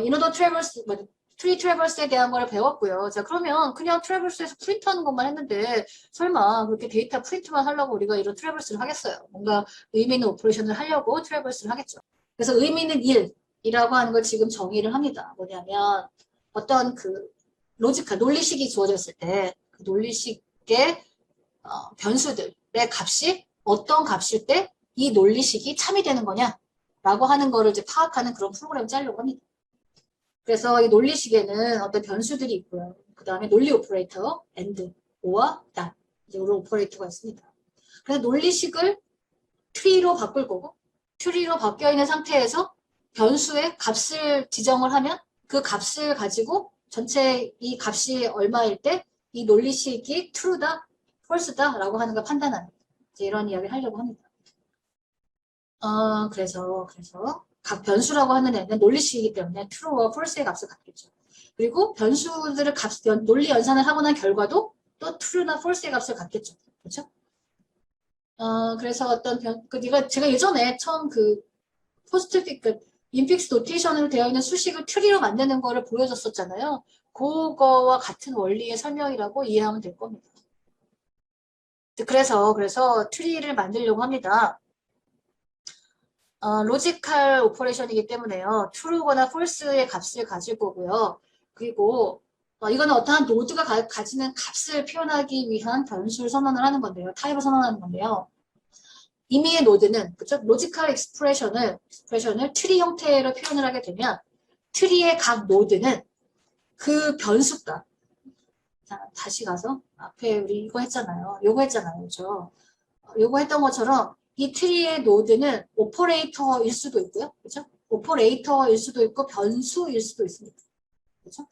이노더 트래버스, 트리 트래버스에 대한 걸 배웠고요. 자, 그러면 그냥 트래버스에서 프린트하는 것만 했는데 설마 그렇게 데이터 프린트만 하려고 우리가 이런 트래버스를 하겠어요. 뭔가 의미 있는 오퍼레이션을 하려고 트래버스를 하겠죠. 그래서 의미 있는 일이라고 하는 걸 지금 정의를 합니다. 뭐냐면 어떤 그 로지컬, 논리식이 주어졌을 때 그 논리식의 변수들의 값이 어떤 값일 때 이 논리식이 참이 되는 거냐라고 하는 거를 이제 파악하는 그런 프로그램을 짜려고 합니다. 그래서 이 논리식에는 어떤 변수들이 있고요. 그 다음에 논리 오퍼레이터, and, or와 not 이런 오퍼레이터가 있습니다. 그래서 논리식을 tree로 바꿀 거고 tree로 바뀌어 있는 상태에서 변수의 값을 지정을 하면 그 값을 가지고 전체 이 값이 얼마일 때 이 논리식이 true다, false다 라고 하는 걸 판단하는 이제 이런 이야기를 하려고 합니다. 그래서 각 변수라고 하는 애는 논리식이기 때문에 true와 false의 값을 갖겠죠. 그리고 변수들을 논리 연산을 하고 난 결과도 또 true나 false의 값을 갖겠죠. 그렇죠? 그래서 어떤 제가 예전에 처음 인픽스 노테이션으로 되어 있는 수식을 트리로 만드는 거를 보여줬었잖아요. 그거와 같은 원리의 설명이라고 이해하면 될 겁니다. 그래서 트리를 만들려고 합니다. 로지컬 오퍼레이션이기 때문에요. true거나 false의 값을 가질 거고요. 그리고 이거는 어떠한 노드가 가지는 값을 표현하기 위한 변수를 선언을 하는 건데요. 타입을 선언하는 건데요. 임의의 노드는 그쵸? 로지컬 익스프레션을 트리 형태로 표현을 하게 되면 트리의 각 노드는 그 변수값. 자, 다시 가서 앞에 우리 이거 했잖아요. 요거 했잖아요. 그죠? 요거 했던 것처럼 이 트리의 노드는 오퍼레이터일 수도 있고요. 그죠? 오퍼레이터일 수도 있고 변수일 수도 있습니다. 그죠?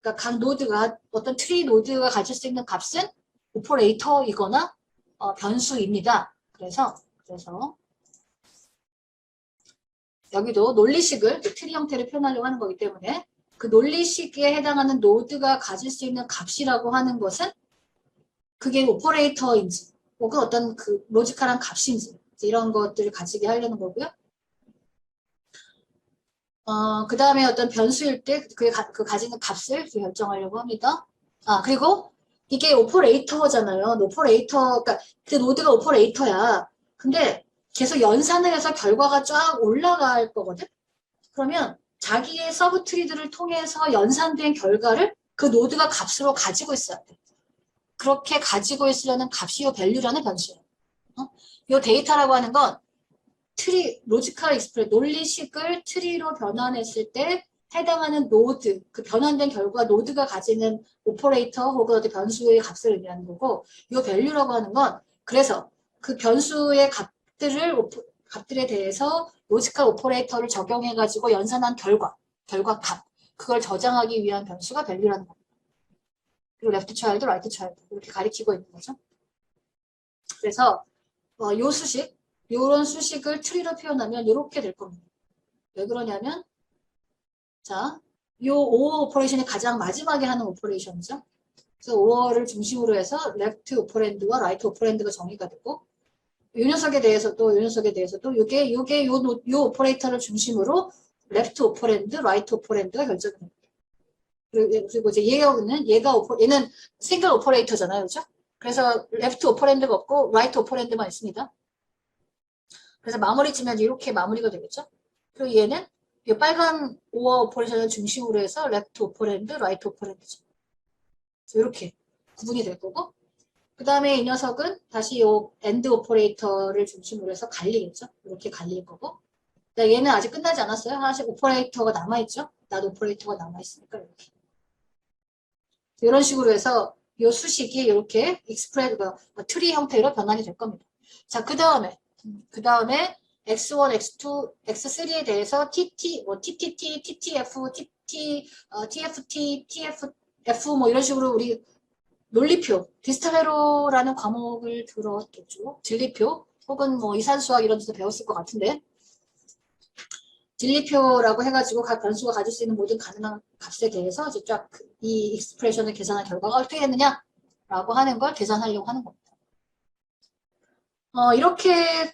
그러니까 각 노드가 어떤 트리 노드가 가질 수 있는 값은 오퍼레이터이거나 변수입니다. 그래서 여기도 논리식을 트리 형태로 표현하려고 하는 거기 때문에 그 논리식에 해당하는 노드가 가질 수 있는 값이라고 하는 것은 그게 오퍼레이터인지 혹은 어떤 그 로지컬한 값인지 이런 것들을 가지게 하려는 거고요. 그 다음에 어떤 변수일 때 그 가지는 값을 결정하려고 합니다. 그리고 이게 오퍼레이터잖아요. 그러니까 그 노드가 오퍼레이터야. 근데 계속 연산을 해서 결과가 쫙 올라갈 거거든. 그러면 자기의 서브 트리들을 통해서 연산된 결과를 그 노드가 값으로 가지고 있어야 돼. 그렇게 가지고 있으려는 값이 요 밸류라는 변수예요. 요 데이터라고 하는 건 로지컬 익스프레스, 논리식을 트리로 변환했을 때 해당하는 노드, 그 변환된 결과 노드가 가지는 오퍼레이터 혹은 어떤 변수의 값을 의미하는 거고, 요 밸류라고 하는 건 그래서 그 변수의 값들에 대해서 로지컬 오퍼레이터를 적용해가지고 연산한 결과 값, 그걸 저장하기 위한 변수가 밸류라는 겁니다. 그리고 레프트 차일드, 라이트 차일드 이렇게 가리키고 있는 거죠. 그래서 요 수식, 요런 수식을 트리로 표현하면 이렇게 될 겁니다. 왜 그러냐면 자, 요 OR 오퍼레이션이 가장 마지막에 하는 오퍼레이션이죠. 그래서 OR을 중심으로 해서 레프트 오퍼랜드와 라이트 오퍼랜드가 정의가 되고 요 녀석에 대해서도 요게 요 오퍼레이터를 중심으로 레프트 오퍼랜드, 라이트 오퍼랜드가 결정이 됩니다. 그리고 이제 얘는 싱글 오퍼레이터잖아요. 그죠? 그래서 레프트 오퍼랜드가 없고 라이트 오퍼랜드만 있습니다. 그래서 마무리 지면 이렇게 마무리가 되겠죠? 그리고 얘는 이 빨간 오어 오퍼레이션을 중심으로 해서 레프트 오퍼랜드, 라이트 오퍼랜드죠. 이렇게 구분이 될 거고 그 다음에 이 녀석은 다시 이 엔드 오퍼레이터를 중심으로 해서 갈리겠죠? 이렇게 갈릴 거고 얘는 아직 끝나지 않았어요. 하나씩 오퍼레이터가 남아있죠? 나도 오퍼레이터가 남아있으니까 이렇게 이런 식으로 해서 이 수식이 이렇게 트리 형태로 변환이 될 겁니다. 자, 그 다음에 x1, x2, x3에 대해서 TTT, TTF, TFT, TFF 뭐 이런 식으로 우리 논리표, 디스탈레로라는 과목을 들었겠죠. 진리표 혹은 뭐 이산수학 이런 데서 배웠을 것 같은데 진리표라고 해가지고 각 변수가 가질 수 있는 모든 가능한 값에 대해서 이제 쫙 이 익스프레션을 계산한 결과가 어떻게 됐느냐라고 하는 걸 계산하려고 하는 겁니다. 이렇게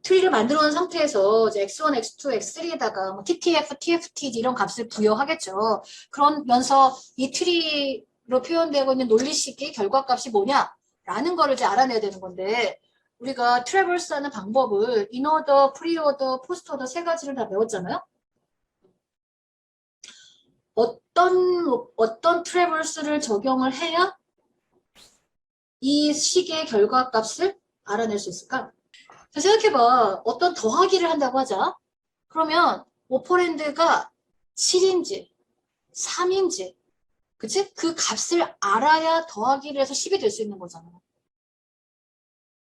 트리를 만들어 놓은 상태에서 이제 x1, x2, x3에다가 뭐 ttf, tft 이런 값을 부여하겠죠. 그러면서 이 트리로 표현되고 있는 논리식의 결과값이 뭐냐라는 거를 이제 알아내야 되는 건데 우리가 트래버스 하는 방법을 인오더, 프리오더, 포스트오더 세 가지를 다 배웠잖아요. 어떤 트래버스를 적용을 해야 이 식의 결과값을 알아낼 수 있을까? 자, 생각해봐. 어떤 더하기를 한다고 하자. 그러면 오퍼랜드가 7인지 3인지 그치? 그 값을 알아야 더하기를 해서 10이 될 수 있는 거잖아.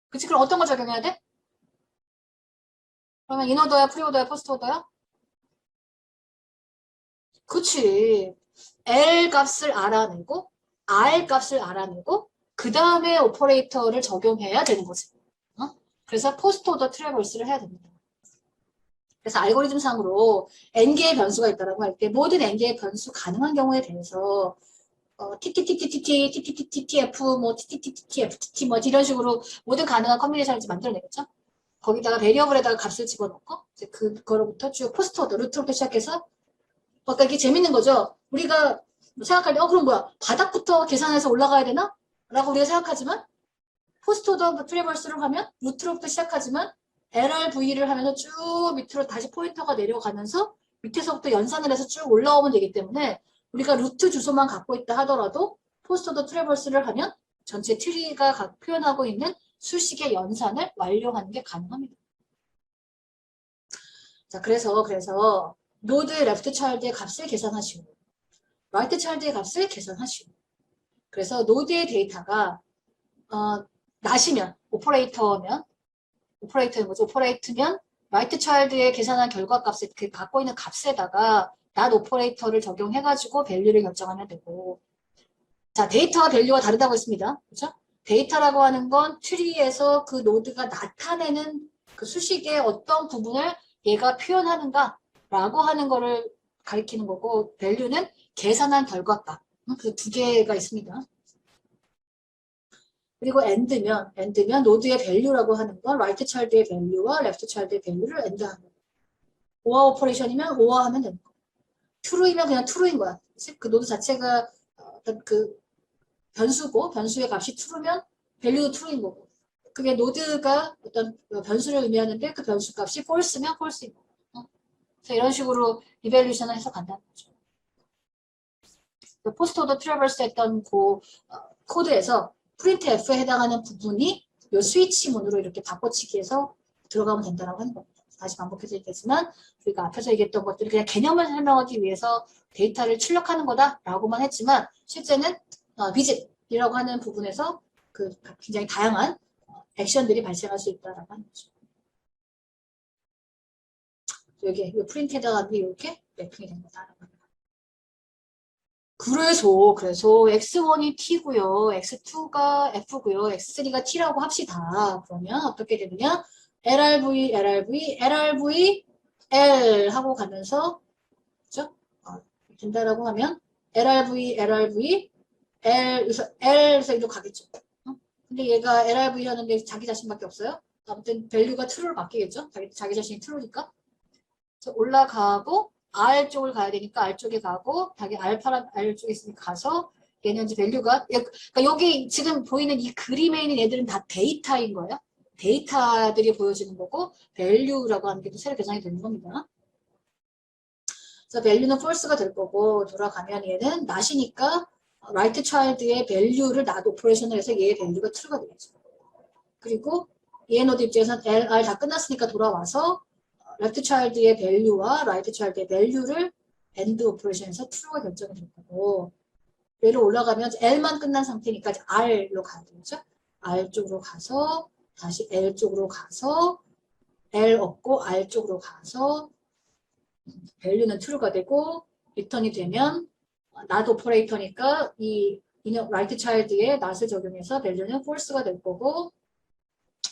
그치? 그럼 어떤 걸 적용해야 돼? 그러면 인오더야, 프리오더야, 포스트오더야? 그치. L 값을 알아내고 R 값을 알아내고 그 다음에 오퍼레이터를 적용해야 되는 거지. 어? 그래서 포스트오더 트래버스를 해야 됩니다. 그래서 알고리즘상으로 n개의 변수가 있다고 할 때 모든 n개의 변수 가능한 경우에 대해서 TTTTTT, TTTTTF, 뭐 TTTTT, FTT 뭐 이런 식으로 모든 가능한 커뮤니케이션을 만들어내겠죠. 거기다가 베리어블에다가 값을 집어넣고 이제 그거로부터 쭉 포스트오더 루트로부터 시작해서 그러니까 이게 재밌는 거죠. 우리가 생각할 때 그럼 뭐야 바닥부터 계산해서 올라가야 되나? 라고 우리가 생각하지만 포스트오더 트래버스를 하면 루트로부터 시작하지만 LRV를 하면서 쭉 밑으로 다시 포인터가 내려가면서 밑에서부터 연산을 해서 쭉 올라오면 되기 때문에 우리가 루트 주소만 갖고 있다 하더라도 포스트오더 트래버스를 하면 전체 트리가 표현하고 있는 수식의 연산을 완료하는 게 가능합니다. 자, 그래서 노드 레프트 차일드의 값을 계산하시고 라이트 차일드의 값을 계산하시고 그래서 노드의 데이터가 낫이면 오퍼레이터면 오퍼레이터인 거죠. 오퍼레이트면 라이트 차일드의 계산한 결과값을 그 갖고 있는 값에다가 낫 오퍼레이터를 적용해가지고 밸류를 결정하면 되고 자 데이터와 밸류가 다르다고 했습니다. 그렇죠? 데이터라고 하는 건 트리에서 그 노드가 나타내는 그 수식의 어떤 부분을 얘가 표현하는가 라고 하는 거를 가리키는 거고 밸류는 계산한 결과값 그 두 개가 있습니다. 그리고 end면 노드의 value라고 하는 건 right child의 value와 left child의 value를 end하는 거예요. or 오퍼레이션이면 or 하면 되는 거예요. true이면 그냥 true인 거야. 그 노드 자체가 어떤 그 변수고 변수의 값이 true면 value도 true인 거고 그게 노드가 어떤 변수를 의미하는데 그 변수 값이 false면 false인 거고 그래서 이런 식으로 evaluation을 해서 간다는 거죠. 포스트 오더 트래버스 했던 그 코드에서 프린트 F에 해당하는 부분이 이 스위치 문으로 이렇게 바꿔치기해서 들어가면 된다고 하는 겁니다. 다시 반복해서 얘기했지만 우리가 앞에서 얘기했던 것들을 그냥 개념을 설명하기 위해서 데이터를 출력하는 거다라고만 했지만 실제는 비집이라고 하는 부분에서 그 굉장히 다양한 액션들이 발생할 수 있다라고 하는 거죠. 여기 이 프린트에다가 이렇게 매핑이 된 거다라고 합니다. 그래서 x1이 t고요. x2가 f고요. x3가 t라고 합시다. 그러면 어떻게 되느냐? LRV, LRV, LRV, L 하고 가면서 그죠? 된다라고 하면 LRV, LRV, L에서 이로 가겠죠. 근데 얘가 LRV였는데 자기 자신밖에 없어요. 아무튼 밸류가 true로 바뀌겠죠. 자기 자신이 true니까. 그래서 올라가고 R 쪽을 가야 되니까 R 쪽에 가고 자기 R 쪽에 있으니까 가서 얘는 이제 밸류가 그러니까 여기 지금 보이는 이 그림에 있는 얘들은 다 데이터인 거예요. 데이터들이 보여지는 거고 밸류라고 하는 게 또 새로 계산이 되는 겁니다. 그래서 밸류는 false가 될 거고 돌아가면 얘는 not이니까 right child의 밸류를 not 오퍼레이션을 해서 얘의 밸류가 true가 되겠죠. 그리고 얘 노드 입장에서는 LR 다 끝났으니까 돌아와서 left child의 value와 right child의 value를 AND 오퍼레이션에서 true가 결정이 될 거고 얘를 올라가면 L만 끝난 상태니까 R로 가야 되겠죠. R 쪽으로 가서 다시 L 쪽으로 가서 L 없고 R 쪽으로 가서 value는 true가 되고 리턴이 되면 not 오퍼레이터니까 이 right child의 not을 적용해서 value는 false가 될 거고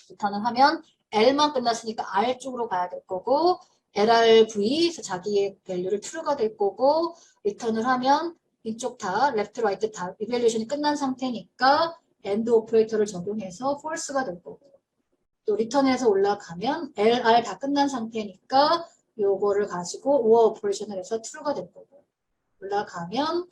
리턴을 하면 L만 끝났으니까 R 쪽으로 가야 될 거고 LRV에서 자기의 밸류를 true가 될 거고 리턴을 하면 이쪽 다 left, right 다 evaluation이 끝난 상태니까 AND 오퍼레이터를 적용해서 false가 될 거고 또 리턴해서 올라가면 LR 다 끝난 상태니까 요거를 가지고 OR 오퍼레이션을 해서 true가 될 거고 올라가면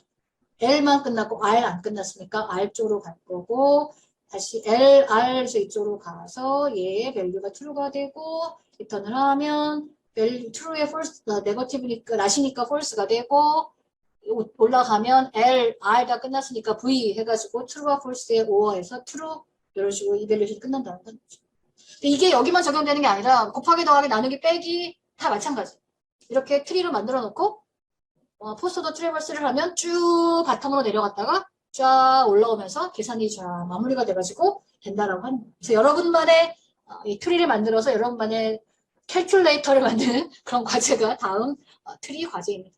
L만 끝났고 R 안 끝났으니까 R 쪽으로 갈 거고 다시 LR에서 이쪽으로 가서 얘의 밸류가 true가 되고 리턴을 하면 밸류 true의 false, 네거티브니까 낫이니까 false가 되고 올라가면 L, R 다 끝났으니까 V 해가지고 true와 false의 OR에서 true 이런 식으로 이밸류에이션이 끝난다는 거죠. 근데 이게 여기만 적용되는 게 아니라 곱하기 더하기 나누기 빼기 다 마찬가지. 이렇게 트리로 만들어 놓고 포스터도 트래버스를 하면 쭉 바텀으로 내려갔다가 쫙 올라오면서 계산이 쫙 마무리가 돼가지고 된다라고 하는 거예요. 그래서 여러분만의 이 트리를 만들어서 여러분만의 캘큘레이터를 만드는 그런 과제가 다음 트리 과제입니다.